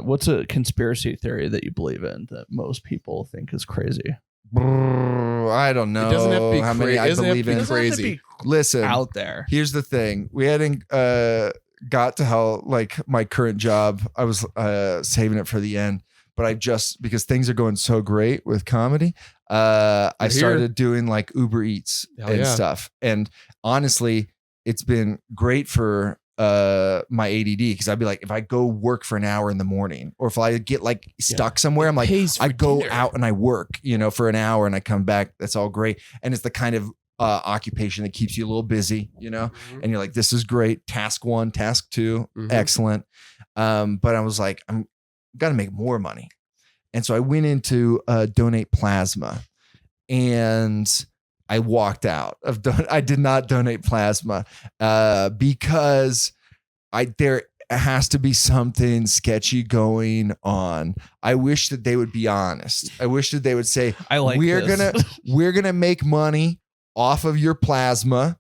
what's a conspiracy theory that you believe in that most people think is crazy? I don't know. It doesn't have to be how many I believe in. crazy. Listen, Out there. here's the thing. We hadn't got to how like my current job. I was saving it for the end, but I just because things are going so great with comedy, I started doing like Uber Eats and stuff. And honestly, it's been great for my ADD because I'd be like, if I go work for an hour in the morning, or if I get like stuck somewhere, I'm like, I go out and I work, for an hour and I come back. That's all great. And it's the kind of occupation that keeps you a little busy, and you're like, this is great. Task 1, task 2, excellent. But I was like, I'm got to make more money. And so I went into Donate Plasma and I walked out of I did not donate plasma because there has to be something sketchy going on. I wish that they would be honest. I wish that they would say, we're gonna make money off of your plasma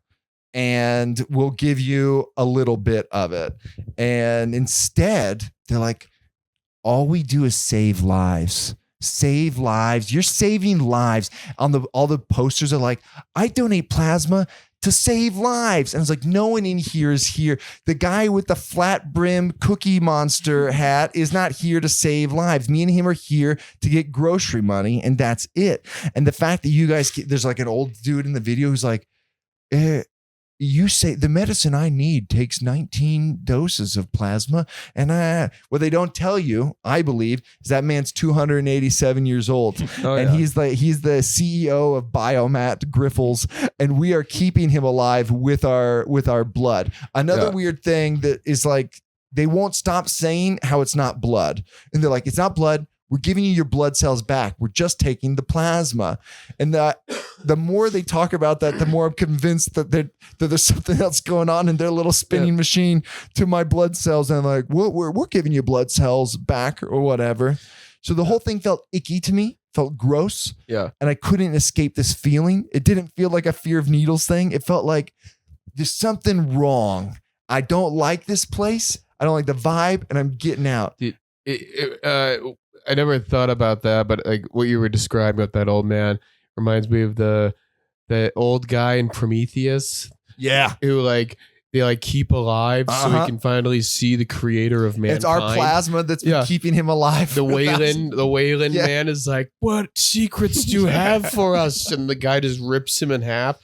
and we'll give you a little bit of it. And instead, they're like, all we do is save lives. Save lives. You're saving lives. All the posters are like, I donate plasma to save lives. And it's like, no one in here is here. The guy with the flat brim Cookie Monster hat is not here to save lives. Me and him are here to get grocery money, and that's it. And the fact that you guys, there's like an old dude in the video who's like, you say the medicine I need takes 19 doses of plasma. And what they don't tell you, I believe, is that man's 287 years old. He's the CEO of Biomat Griffles, and we are keeping him alive with our blood. Another weird thing that is like, they won't stop saying how it's not blood. And they're like, it's not blood. We're giving you your blood cells back. We're just taking the plasma. And the more they talk about that, the more I'm convinced that there's something else going on in their little spinning machine to my blood cells. And I'm like, we're giving you blood cells back or whatever. So the whole thing felt icky to me, felt gross. Yeah. And I couldn't escape this feeling. It didn't feel like a fear of needles thing. It felt like there's something wrong. I don't like this place. I don't like the vibe, and I'm getting out. Dude, I never thought about that, but like what you were describing with that old man reminds me of the old guy in Prometheus. Yeah. Who like they keep alive so he can finally see the creator of mankind. It's our plasma that's been keeping him alive. The Wayland man is like, what secrets do you have for us? And the guy just rips him in half.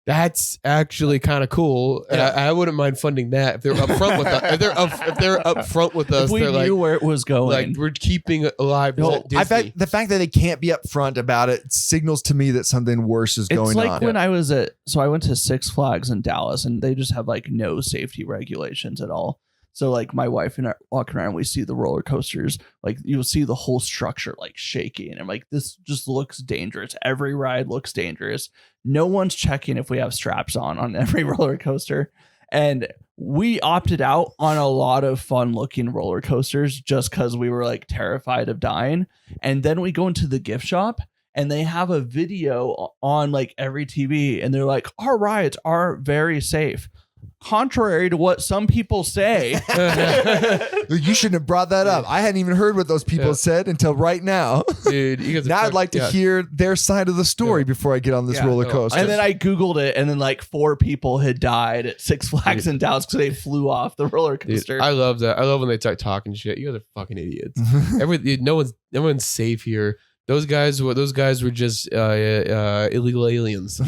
That's actually kind of cool. Yeah. I wouldn't mind funding that if they're upfront with us. If they're upfront with us, if we they're knew where it was going. Like, we're keeping it alive. I bet the fact that they can't be upfront about it signals to me that something worse is going on. It's like when I was I went to Six Flags in Dallas, and they just have like no safety regulations at all. So like my wife and I walking around, we see the roller coasters, like you'll see the whole structure like shaking. And I'm like, this just looks dangerous. Every ride looks dangerous. No one's checking if we have straps on every roller coaster. And we opted out on a lot of fun looking roller coasters just because we were like terrified of dying. And then we go into the gift shop, and they have a video on like every TV, and they're like, our rides are very safe. Contrary to what some people say. You shouldn't have brought that up. I hadn't even heard what those people said until right now. Dude, now I'd like to hear their side of the story before I get on this roller coaster. And then I Googled it, and then like 4 people had died at Six Flags in Dallas because they flew off the roller coaster. Dude, I love that. I love when they start talking shit. You guys are fucking idiots. No one's safe here. Those guys were just illegal aliens.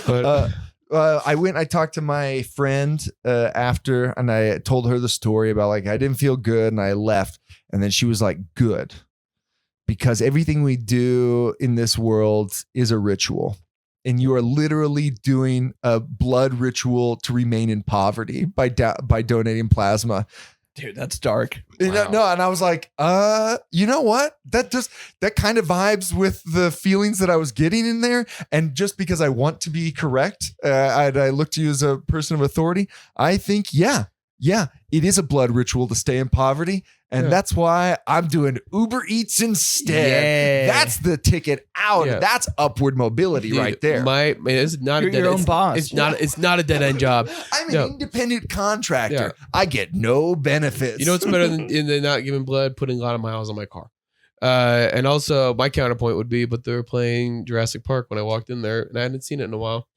But I talked to my friend after, and I told her the story about like I didn't feel good and I left, and then she was like, good, because everything we do in this world is a ritual, and you are literally doing a blood ritual to remain in poverty by donating plasma. Dude, that's dark. Wow. No, and I was like, you know what? That kind of vibes with the feelings that I was getting in there. And just because I want to be correct, I look to you as a person of authority. I think, yeah, it is a blood ritual to stay in poverty. And Yeah. that's why I'm doing Uber Eats instead. Yeah. That's the ticket out. Yeah. That's upward mobility Dude, right there. It's not You're a dead your own boss. It's not a dead end job. I'm an No. independent contractor. Yeah. I get no benefits. You know what's better than not giving blood? Putting a lot of miles on my car. And also my counterpoint would be, but they were playing Jurassic Park when I walked in there, and I hadn't seen it in a while.